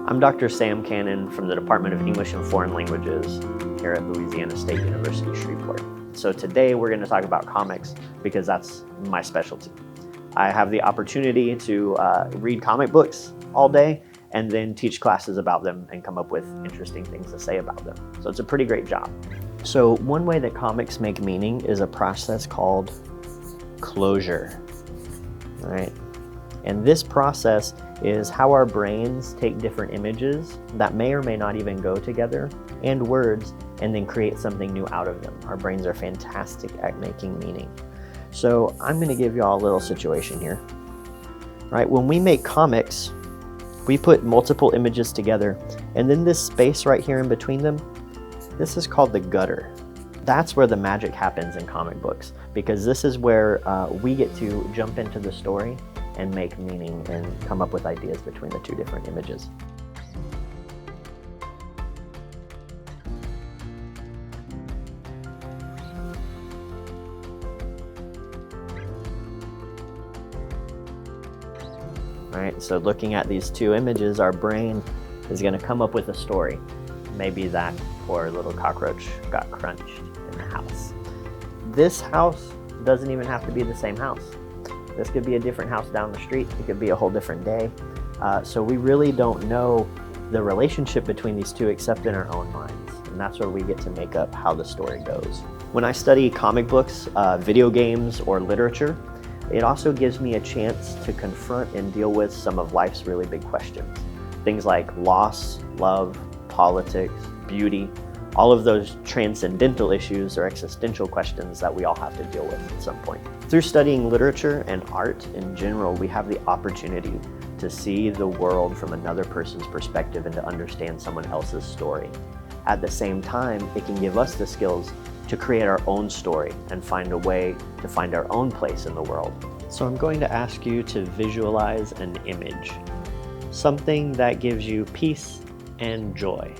I'm Dr. Sam Cannon from the Department of English and Foreign Languages here at Louisiana State University, Shreveport. So today we're going to talk about comics because that's my specialty. I have the opportunity to read comic books all day and then teach classes about them and come up with interesting things to say about them. So it's a pretty great job. So one way that comics make meaning is a process called closure. All right. And this process is how our brains take different images that may or may not even go together and words and then create something new out of them. Our brains are fantastic at making meaning. So I'm going to give you all a little situation here. Right? When we make comics, we put multiple images together, and then this space right here in between them, this is called the gutter. That's where the magic happens in comic books, because this is where we get to jump into the story and make meaning and come up with ideas between the two different images. All right, so looking at these two images, our brain is going to come up with a story. Maybe that poor little cockroach got crunched in the house. This house doesn't even have to be the same house. This could be a different house down the street. It could be a whole different day. So we really don't know the relationship between these two except in our own minds. And that's where we get to make up how the story goes. When I study comic books, video games, or literature, it also gives me a chance to confront and deal with some of life's really big questions. Things like loss, love, politics, beauty, all of those transcendental issues or existential questions that we all have to deal with at some point. Through studying literature and art in general, we have the opportunity to see the world from another person's perspective and to understand someone else's story. At the same time, it can give us the skills to create our own story and find a way to find our own place in the world. So I'm going to ask you to visualize an image, something that gives you peace and joy.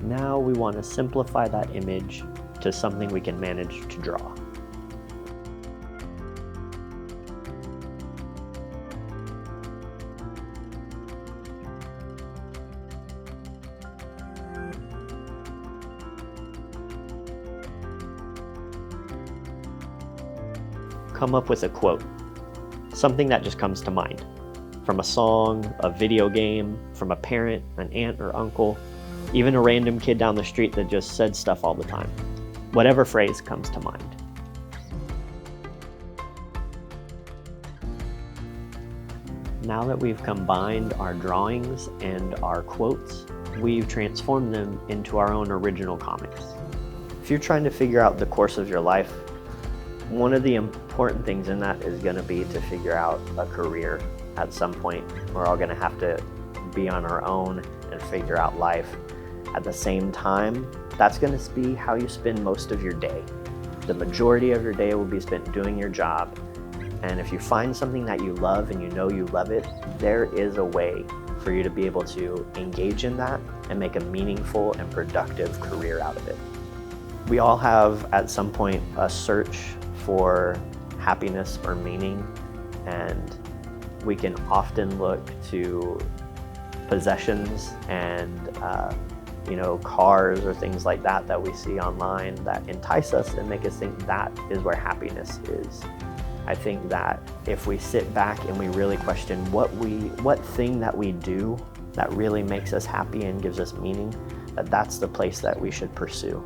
Now we want to simplify that image to something we can manage to draw. Come up with a quote, something that just comes to mind, from a song, a video game, from a parent, an aunt or uncle, even a random kid down the street that just said stuff all the time. Whatever phrase comes to mind. Now that we've combined our drawings and our quotes, we've transformed them into our own original comics. If you're trying to figure out the course of your life, one of the important things in that is going to be to figure out a career. At some point, we're all going to have to be on our own and figure out life. At the same time, that's going to be how you spend most of your day. The majority of your day will be spent doing your job. And if you find something that you love and you know you love it, there is a way for you to be able to engage in that and make a meaningful and productive career out of it. We all have, at some point, a search for happiness or meaning, and we can often look to possessions and cars or things like that that we see online that entice us and make us think that is where happiness is. I think that if we sit back and we really question what thing that we do that really makes us happy and gives us meaning, that's the place that we should pursue.